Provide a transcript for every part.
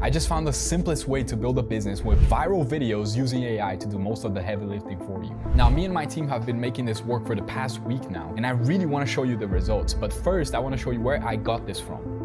I just found the simplest way to build a business with viral videos using AI to do most of the heavy lifting for you. Now, me and my team have been making this work for the past week now, and I really want to show you the results. But first, I want to show you where I got this from.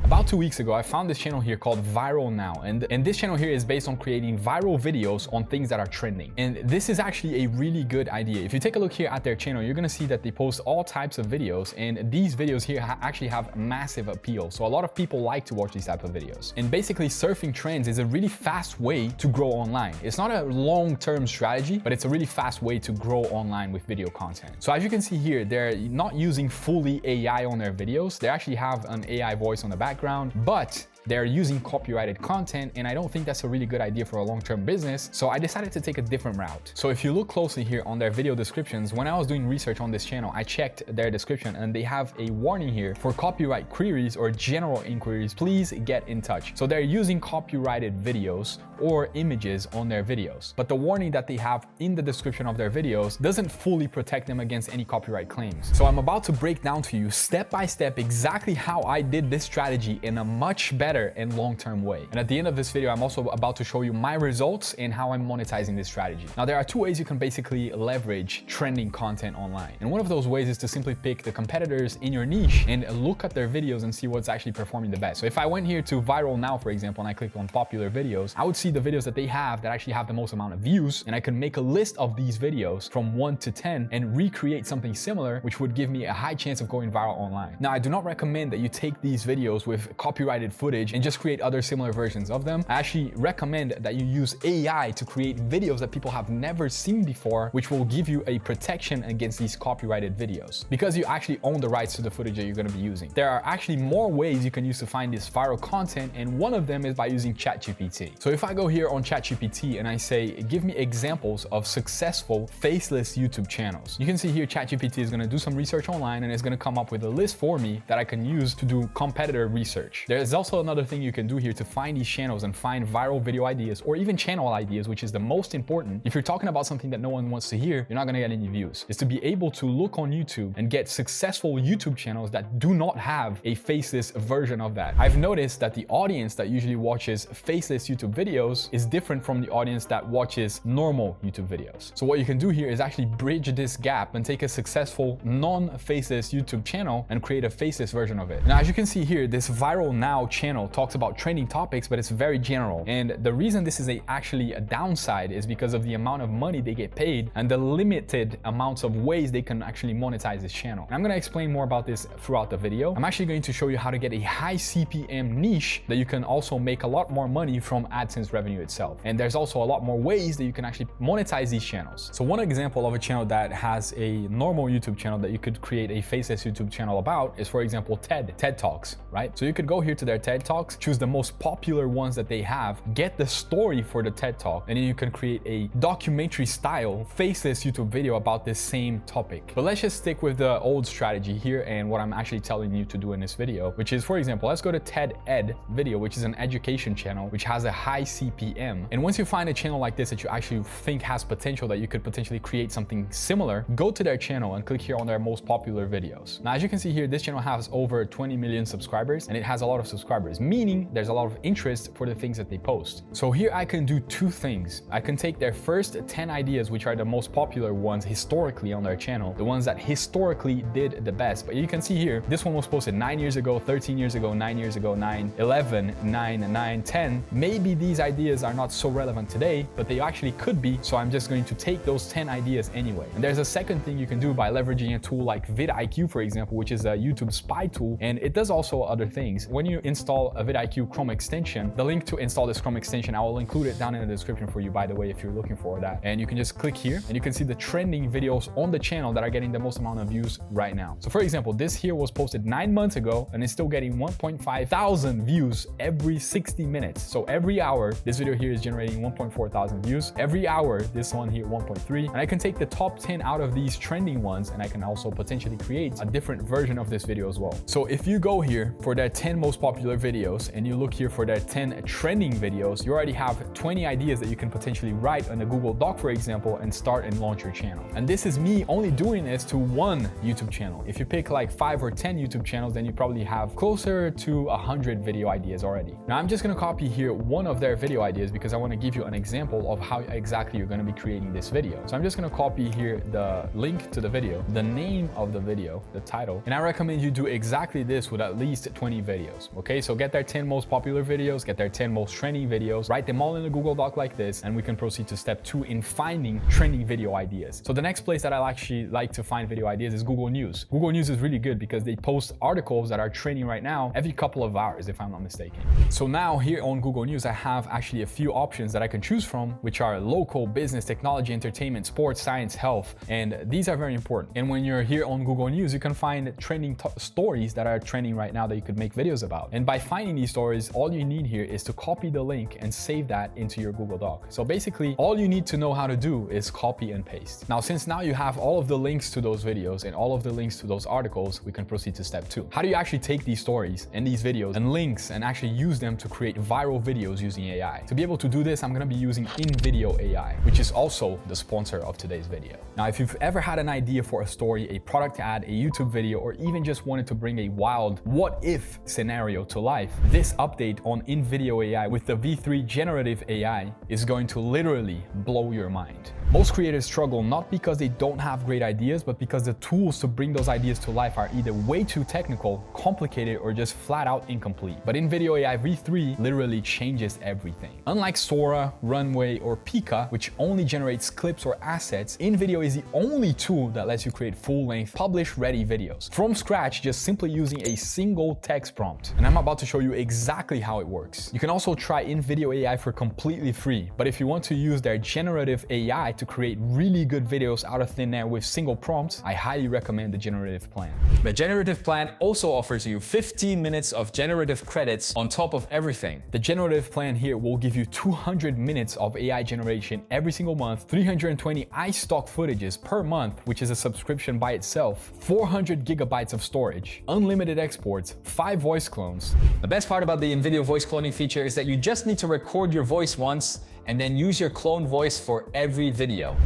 About 2 weeks ago, I found this channel here called Viral Now, and this channel here is based on creating viral videos on things that are trending. And this is actually a really good idea. If you take a look here at their channel, you're gonna see that they post all types of videos, and these videos here actually have massive appeal. So a lot of people like to watch these type of videos. And basically, surfing trends is a really fast way to grow online. It's not a long-term strategy, but it's a really fast way to grow online with video content. So as you can see here, they're not using fully AI on their videos. They actually have an AI voice on the background, but they're using copyrighted content, and I don't think that's a really good idea for a long-term business, so I decided to take a different route. So if you look closely here on their video descriptions, when I was doing research on this channel, I checked their description and they have a warning here for copyright queries or general inquiries, please get in touch. So they're using copyrighted videos or images on their videos, but the warning that they have in the description of their videos doesn't fully protect them against any copyright claims. So I'm about to break down to you step by step exactly how I did this strategy in a much better and long-term way. And at the end of this video, I'm also about to show you my results and how I'm monetizing this strategy. Now, there are two ways you can basically leverage trending content online. And one of those ways is to simply pick the competitors in your niche and look at their videos and see what's actually performing the best. So if I went here to Viral Now, for example, and I clicked on popular videos, I would see the videos that they have that actually have the most amount of views. And I could make a list of these videos from 1 to 10 and recreate something similar, which would give me a high chance of going viral online. Now, I do not recommend that you take these videos with copyrighted footage and just create other similar versions of them. I actually recommend that you use AI to create videos that people have never seen before, which will give you a protection against these copyrighted videos because you actually own the rights to the footage that you're going to be using. There are actually more ways you can use to find this viral content, and one of them is by using ChatGPT. So if I go here on ChatGPT and I say, give me examples of successful faceless YouTube channels, you can see here ChatGPT is going to do some research online and it's going to come up with a list for me that I can use to do competitor research. There's also another thing you can do here to find these channels and find viral video ideas or even channel ideas, which is the most important. If you're talking about something that no one wants to hear, you're not going to get any views. Is to be able to look on YouTube and get successful YouTube channels that do not have a faceless version of that. I've noticed that the audience that usually watches faceless YouTube videos is different from the audience that watches normal YouTube videos. So what you can do here is actually bridge this gap and take a successful non-faceless YouTube channel and create a faceless version of it. Now, as you can see here, this Viral Now channel talks about trending topics, but it's very general. And the reason this is actually a downside is because of the amount of money they get paid and the limited amounts of ways they can actually monetize this channel. And I'm going to explain more about this throughout the video. I'm actually going to show you how to get a high CPM niche that you can also make a lot more money from AdSense revenue itself. And there's also a lot more ways that you can actually monetize these channels. So one example of a channel that has a normal YouTube channel that you could create a faceless YouTube channel about is, for example, TED Talks, right? So you could go here to their TED Talks, choose the most popular ones that they have, get the story for the TED Talk, and then you can create a documentary style faceless YouTube video about this same topic. But let's just stick with the old strategy here and what I'm actually telling you to do in this video, which is, for example, let's go to TED Ed video, which is an education channel, which has a high CPM. And once you find a channel like this that you actually think has potential, that you could potentially create something similar, go to their channel and click here on their most popular videos. Now, as you can see here, this channel has over 20 million subscribers and it has a lot of subscribers, meaning there's a lot of interest for the things that they post. So here I can do two things. I can take their first 10 ideas, which are the most popular ones historically on their channel, the ones that historically did the best. But you can see here, this one was posted 9 years ago, 13 years ago, 9 years ago, 9, 11, 9, 9, 10. Maybe these ideas are not so relevant today, but they actually could be. So I'm just going to take those 10 ideas anyway. And there's a second thing you can do by leveraging a tool like vidIQ, for example, which is a YouTube spy tool. And it does also other things. When you install a vidIQ Chrome extension, the link to install this Chrome extension, I will include it down in the description for you, by the way, if you're looking for that. And you can just click here and you can see the trending videos on the channel that are getting the most amount of views right now. So for example, this here was posted 9 months ago and it's still getting 1.5 thousand views every 60 minutes. So every hour, this video here is generating 1.4 thousand views. Every hour, this one here, 1.3. And I can take the top 10 out of these trending ones and I can also potentially create a different version of this video as well. So if you go here for their 10 10 most popular videos and you look here for their 10 trending videos, you already have 20 ideas that you can potentially write on a Google Doc, for example, and start and launch your channel. And this is me only doing this to one YouTube channel. If you pick like 5 or 10 YouTube channels, then you probably have closer to 100 video ideas already. Now I'm just gonna copy here one of their video ideas because I wanna give you an example of how exactly you're gonna be creating this video. So I'm just gonna copy here the link to the video, the name of the video, the title, and I recommend you do exactly this with at least 20 videos, okay? So get their 10 most popular videos, get their 10 most trending videos, write them all in a Google Doc like this, and we can proceed to step 2 in finding trending video ideas. So the next place that I actually like to find video ideas is Google News. Google News is really good because they post articles that are trending right now every couple of hours, if I'm not mistaken. So now here on Google News, I have actually a few options that I can choose from, which are local, business, technology, entertainment, sports, science, health, and these are very important. And when you're here on Google News, you can find trending stories that are trending right now that you could make videos about. And by finding these stories, all you need here is to copy the link and save that into your Google Doc. So basically, all you need to know how to do is copy and paste. Now, since now you have all of the links to those videos and all of the links to those articles, we can proceed to step 2. How do you actually take these stories and these videos and links and actually use them to create viral videos using AI? To be able to do this, I'm gonna be using InVideo AI, which is also the sponsor of today's video. Now, if you've ever had an idea for a story, a product ad, a YouTube video, or even just wanted to bring a wild what-if scenario to life, this update on InVideo AI with the V3 generative AI is going to literally blow your mind. Most creators struggle not because they don't have great ideas, but because the tools to bring those ideas to life are either way too technical, complicated, or just flat out incomplete. But InVideo AI V3 literally changes everything. Unlike Sora, Runway, or Pika, which only generates clips or assets, InVideo is the only tool that lets you create full-length, publish-ready videos from scratch, just simply using a single text prompt. And I'm about to show you exactly how it works. You can also try InVideo AI for completely free, but if you want to use their generative AI to create really good videos out of thin air with single prompts, I highly recommend the generative plan. The generative plan also offers you 15 minutes of generative credits on top of everything. The generative plan here will give you 200 minutes of AI generation every single month, 320 iStock footages per month, which is a subscription by itself, 400 gigabytes of storage, unlimited exports, 5 voice clones. The best part about the InVideo voice cloning feature is that you just need to record your voice once and then use your clone voice for every video.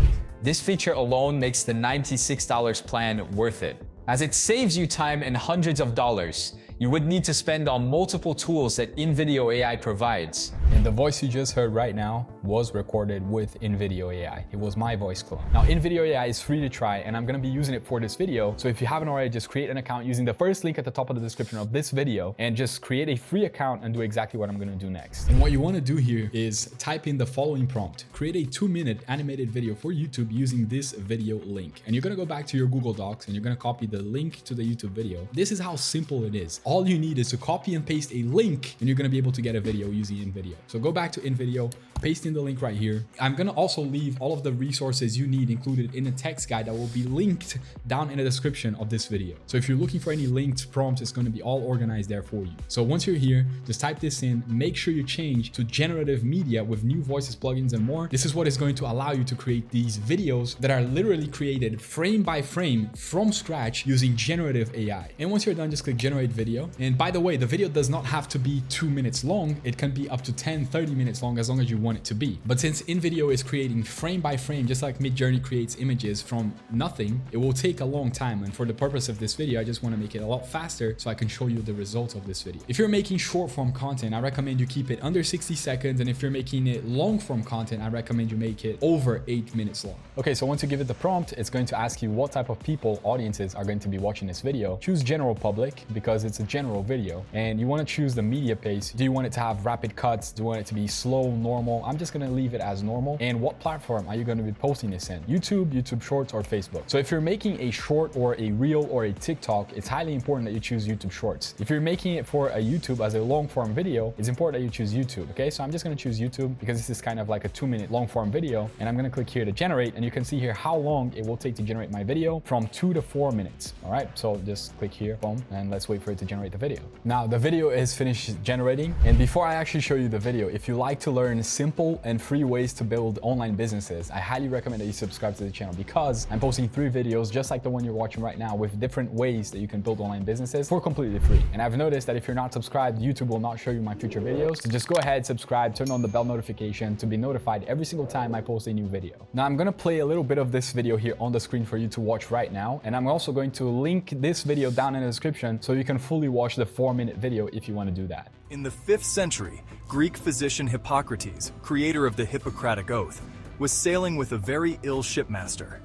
This feature alone makes the $96 plan worth it, as it saves you time and hundreds of dollars you would need to spend on multiple tools that InVideo AI provides. And the voice you just heard right now was recorded with InVideo AI. It was my voice clone. Now, InVideo AI is free to try, and I'm gonna be using it for this video. So if you haven't already, just create an account using the first link at the top of the description of this video, and just create a free account and do exactly what I'm gonna do next. And what you wanna do here is type in the following prompt. Create a 2-minute animated video for YouTube using this video link. And you're gonna go back to your Google Docs and you're gonna copy the link to the YouTube video. This is how simple it is. All you need is to copy and paste a link and you're gonna be able to get a video using InVideo. So go back to InVideo, paste in the link right here. I'm gonna also leave all of the resources you need included in the text guide that will be linked down in the description of this video. So if you're looking for any linked prompts, it's gonna be all organized there for you. So once you're here, just type this in, make sure you change to generative media with new voices, plugins, and more. This is what is going to allow you to create these videos that are literally created frame by frame from scratch using generative AI. And once you're done, just click generate video. And by the way, the video does not have to be 2 minutes long. It can be up to 10-30 minutes long as you want it to be. But since InVideo is creating frame by frame, just like Midjourney creates images from nothing, it will take a long time. And for the purpose of this video, I just want to make it a lot faster so I can show you the results of this video. If you're making short form content, I recommend you keep it under 60 seconds. And if you're making it long form content, I recommend you make it over 8 minutes long. Okay, so once you give it the prompt, it's going to ask you what type of people, audiences are going to be watching this video. Choose general public because it's a general video. And you want to choose the media pace. Do you want it to have rapid cuts? Do you want it to be slow, normal? I'm just going to leave it as normal. And what platform are you going to be posting this in? YouTube, YouTube Shorts, or Facebook? So if you're making a short or a reel or a TikTok, it's highly important that you choose YouTube Shorts. If you're making it for a YouTube as a long form video, it's important that you choose YouTube. Okay, so I'm just going to choose YouTube because this is kind of like a 2-minute long form video. And I'm going to click here to generate, and you can see here how long it will take to generate my video, from 2 to 4 minutes. All right, so just click here, boom, and let's wait for it to generate the video. Now the video is finished generating, and before I actually show you the video, if you like to learn simple and free ways to build online businesses, I highly recommend that you subscribe to the channel because I'm posting 3 videos just like the one you're watching right now with different ways that you can build online businesses for completely free. And I've noticed that if you're not subscribed, YouTube will not show you my future videos. So just go ahead, subscribe, turn on the bell notification to be notified every single time I post a new video. Now I'm gonna play a little bit of this video here on the screen for you to watch right now. And I'm also going to link this video down in the description so you can fully watch the 4-minute video if you want to do that. In the 5th century, Greek physician Hippocrates, creator of the Hippocratic Oath, was sailing with a very ill shipmaster.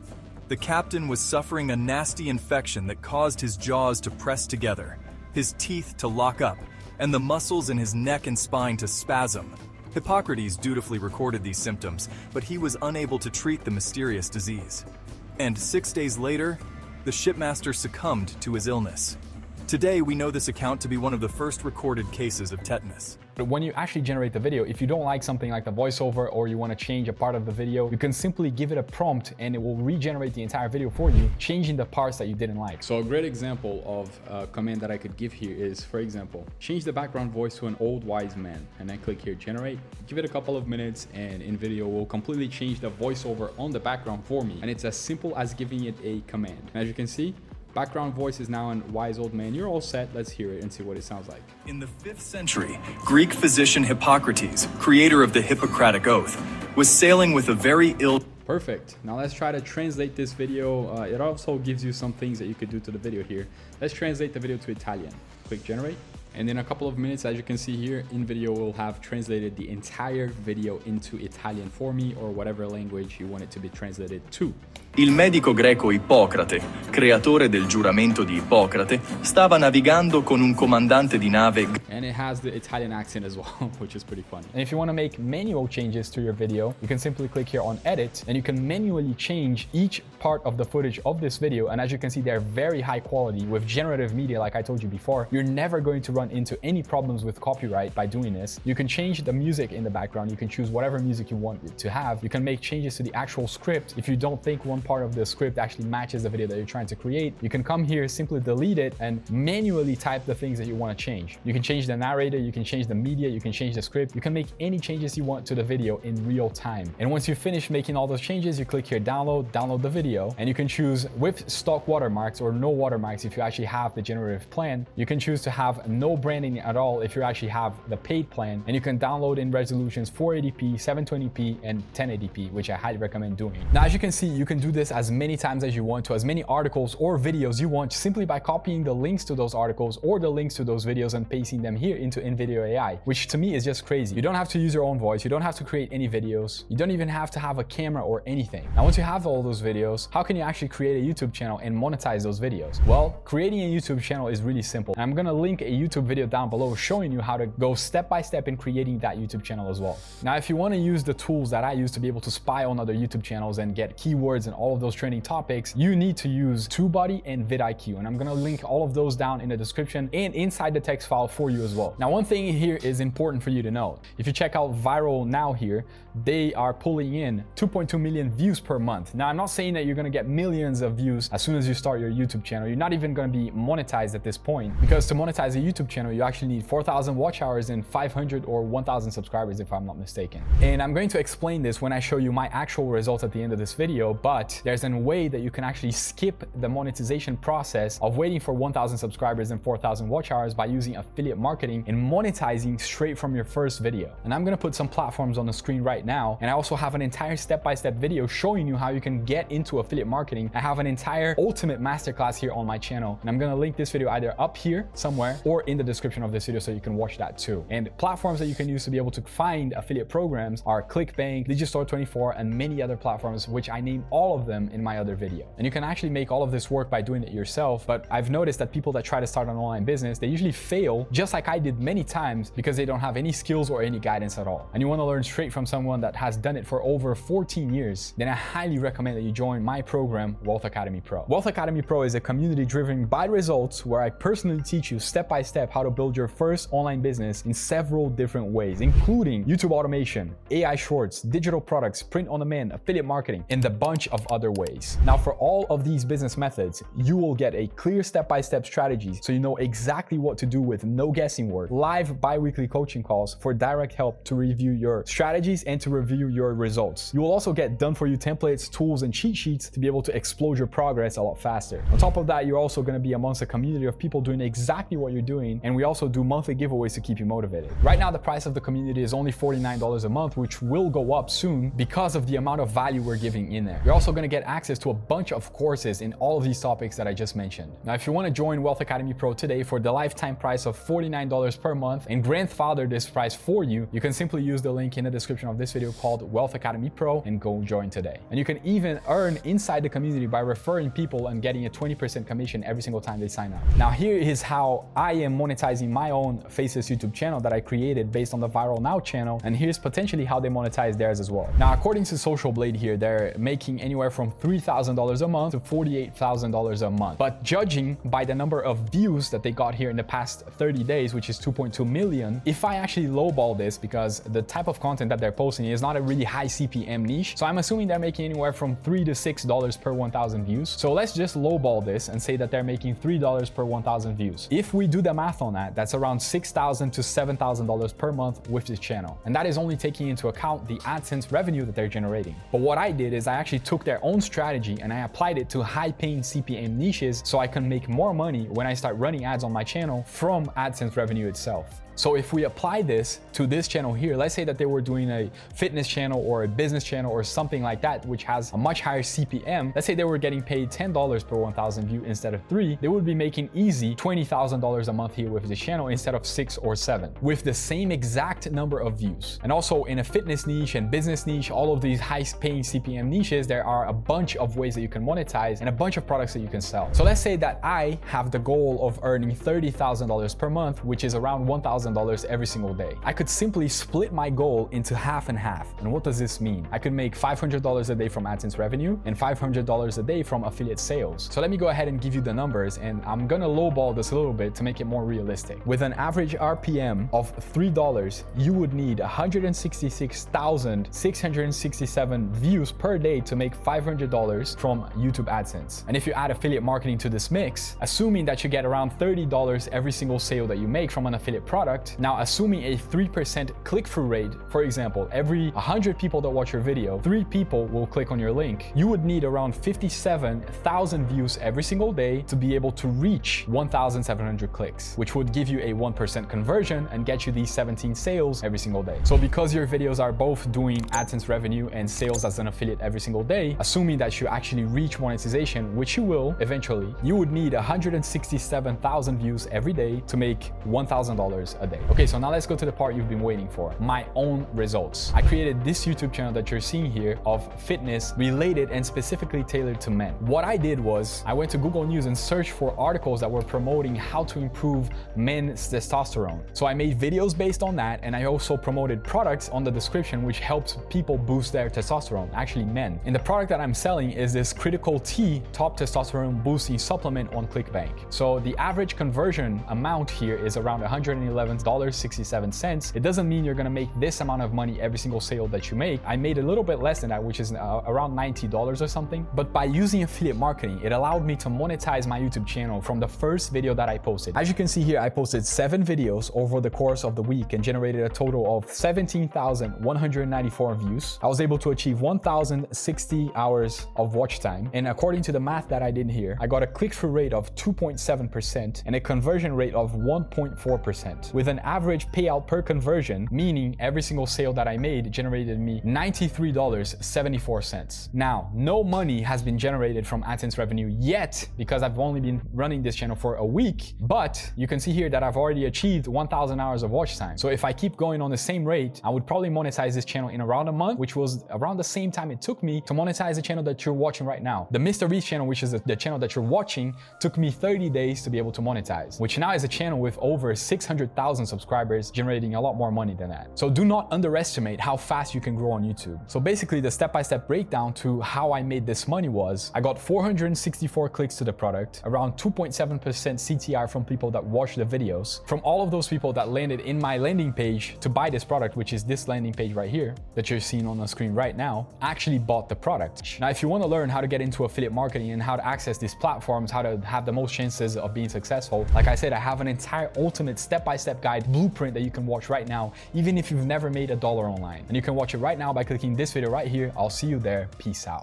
The captain was suffering a nasty infection that caused his jaws to press together, his teeth to lock up, and the muscles in his neck and spine to spasm. Hippocrates dutifully recorded these symptoms, but he was unable to treat the mysterious disease. And 6 days later, the shipmaster succumbed to his illness. Today, we know this account to be one of the first recorded cases of tetanus. But when you actually generate the video, if you don't like something like the voiceover or you want to change a part of the video, you can simply give it a prompt and it will regenerate the entire video for you, changing the parts that you didn't like. So a great example of a command that I could give here is, for example, change the background voice to an old wise man, and then click here, generate. Give it a couple of minutes and InVideo will completely change the voiceover on the background for me. And it's as simple as giving it a command. And as you can see, background voice is now an wise old man. You're all set. Let's hear it and see what it sounds like. In the 5th century, Greek physician Hippocrates, creator of the Hippocratic Oath, was sailing with a very ill... Perfect. Now let's try to translate this video. It also gives you some things that you could do to the video here. Let's translate the video to Italian. Click generate. And in a couple of minutes, as you can see here, InVideo will have translated the entire video into Italian for me, or whatever language you want it to be translated to. Il medico greco Ippocrate, creatore del giuramento di Ippocrate, stava navigando con un comandante di nave. And it has the Italian accent as well, which is pretty funny. And if you want to make manual changes to your video, you can simply click here on edit and you can manually change each part of the footage of this video. And as you can see, they're very high quality with generative media. Like I told you before, you're never going to run into any problems with copyright by doing this. You can change the music in the background. You can choose whatever music you want it to have. You can make changes to the actual script. If you don't think one part of the script actually matches the video that you're trying to create, you can come here, simply delete it and manually type the things that you want to change. You can change the narrator, you can change the media, you can change the script, you can make any changes you want to the video in real time. And once you finish making all those changes, you click here, download the video, and you can choose with stock watermarks or no watermarks if you actually have the generative plan. You can choose to have no branding at all if you actually have the paid plan, and you can download in resolutions 480p, 720p, and 1080p, which I highly recommend doing. Now, as you can see, you can do this as many times as you want to as many articles or videos you want simply by copying the links to those articles or the links to those videos and pasting them here into InVideo AI, which to me is just crazy. You don't have to use your own voice. You don't have to create any videos. You don't even have to have a camera or anything. Now, once you have all those videos, how can you actually create a YouTube channel and monetize those videos? Well, creating a YouTube channel is really simple. And I'm going to link a YouTube video down below showing you how to go step by step in creating that YouTube channel as well. Now, if you want to use the tools that I use to be able to spy on other YouTube channels and get keywords and all of those trending topics, you need to use TubeBuddy and vidIQ. And I'm going to link all of those down in the description and inside the text file for you as well. Now, one thing here is important for you to know. If you check out Viral Now here, they are pulling in 2.2 million views per month. Now, I'm not saying that you're going to get millions of views as soon as you start your YouTube channel. You're not even going to be monetized at this point, because to monetize a YouTube channel, you actually need 4,000 watch hours and 500 or 1,000 subscribers, if I'm not mistaken. And I'm going to explain this when I show you my actual results at the end of this video, but there's a way that you can actually skip the monetization process of waiting for 1,000 subscribers and 4,000 watch hours by using affiliate marketing and monetizing straight from your first video. And I'm going to put some platforms on the screen right now. And I also have an entire step-by-step video showing you how you can get into affiliate marketing. I have an entire ultimate masterclass here on my channel. And I'm going to link this video either up here somewhere or in the description of this video so you can watch that too. And platforms that you can use to be able to find affiliate programs are ClickBank, Digistore24, and many other platforms, which I name all of them in my other video. And you can actually make all of this work by doing it yourself. But I've noticed that people that try to start an online business, they usually fail, just like I did many times, because they don't have any skills or any guidance at all. And you want to learn straight from someone that has done it for over 14 years, then I highly recommend that you join my program, Wealth Academy Pro. Wealth Academy Pro is a community driven by results where I personally teach you step by step how to build your first online business in several different ways, including YouTube automation, AI shorts, digital products, print on demand, affiliate marketing, and a bunch of other ways. Now, for all of these business methods, you will get a clear step-by-step strategy so you know exactly what to do with no guessing work, live bi-weekly coaching calls for direct help to review your strategies and to review your results. You will also get done-for-you templates, tools, and cheat sheets to be able to explode your progress a lot faster. On top of that, you're also going to be amongst a community of people doing exactly what you're doing, and we also do monthly giveaways to keep you motivated. Right now, the price of the community is only $49 a month, which will go up soon because of the amount of value we're giving in there. You're also going to get access to a bunch of courses in all of these topics that I just mentioned. Now, if you want to join Wealth Academy Pro today for the lifetime price of $49 per month and grandfather this price for you, you can simply use the link in the description of this video called Wealth Academy Pro and go join today. And you can even earn inside the community by referring people and getting a 20% commission every single time they sign up. Now, here is how I am monetizing my own Faceless YouTube channel that I created based on the Viral Now channel, and here's potentially how they monetize theirs as well. Now, according to Social Blade here, they're making anywhere from $3,000 a month to $48,000 a month. But judging by the number of views that they got here in the past 30 days, which is 2.2 million, if I actually lowball this, because the type of content that they're posting is not a really high CPM niche, so I'm assuming they're making anywhere from $3 to $6 per 1,000 views. So let's just lowball this and say that they're making $3 per 1,000 views. If we do the math on that, that's around $6,000 to $7,000 per month with this channel. And that is only taking into account the AdSense revenue that they're generating. But what I did is I actually took their own strategy and I applied it to high-paying CPM niches so I can make more money when I start running ads on my channel from AdSense revenue itself. So if we apply this to this channel here, let's say that they were doing a fitness channel or a business channel or something like that, which has a much higher CPM. Let's say they were getting paid $10 per 1,000 view instead of $3. They would be making easy $20,000 a month here with this channel instead of 6 or 7 with the same exact number of views. And also in a fitness niche and business niche, all of these high paying CPM niches, there are a bunch of ways that you can monetize and a bunch of products that you can sell. So let's say that I have the goal of earning $30,000 per month, which is around $1,000 every single day. I could simply split my goal into half and half. And what does this mean? I could make $500 a day from AdSense revenue and $500 a day from affiliate sales. So let me go ahead and give you the numbers, and I'm gonna lowball this a little bit to make it more realistic. With an average RPM of $3, you would need 166,667 views per day to make $500 from YouTube AdSense. And if you add affiliate marketing to this mix, assuming that you get around $30 every single sale that you make from an affiliate product, now assuming a 3% click-through rate, for example, every 100 people that watch your video, 3 people will click on your link, you would need around 57,000 views every single day to be able to reach 1,700 clicks, which would give you a 1% conversion and get you these 17 sales every single day. So because your videos are both doing AdSense revenue and sales as an affiliate every single day, assuming that you actually reach monetization, which you will eventually, you would need 167,000 views every day to make $1,000 a day. Okay, so now let's go to the part you've been waiting for, my own results. I created this YouTube channel that you're seeing here of fitness related and specifically tailored to men. What I did was I went to Google News and searched for articles that were promoting how to improve men's testosterone. So I made videos based on that, and I also promoted products on the description which helps people boost their testosterone, actually men. And the product that I'm selling is this Critical T top testosterone boosting supplement on ClickBank. So the average conversion amount here is around $111.67. It doesn't mean you're gonna make this amount of money every single sale that you make. I made a little bit less than that, which is around $90 or something. But by using affiliate marketing, it allowed me to monetize my YouTube channel from the first video that I posted. As you can see here, I posted 7 videos over the course of the week and generated a total of 17,194 views. I was able to achieve 1,060 hours of watch time. And according to the math that I did here, I got a click-through rate of 2.7% and a conversion rate of 1.4%. With an average payout per conversion, meaning every single sale that I made generated me $93.74. Now, no money has been generated from AdSense revenue yet because I've only been running this channel for a week, but you can see here that I've already achieved 1,000 hours of watch time. So if I keep going on the same rate, I would probably monetize this channel in around a month, which was around the same time it took me to monetize the channel that you're watching right now. The Mr. Reis channel, which is the channel that you're watching, took me 30 days to be able to monetize, which now is a channel with over 600,000 1,000 subscribers, generating a lot more money than that. So do not underestimate how fast you can grow on YouTube. So basically the step-by-step breakdown to how I made this money was, I got 464 clicks to the product, around 2.7% CTR from people that watched the videos. From all of those people that landed in my landing page to buy this product, which is this landing page right here that you're seeing on the screen right now, actually bought the product. Now, if you want to learn how to get into affiliate marketing and how to access these platforms, how to have the most chances of being successful, like I said, I have an entire ultimate step-by-step guide blueprint that you can watch right now, even if you've never made $1 online. And you can watch it right now by clicking this video right here. I'll see you there. Peace out.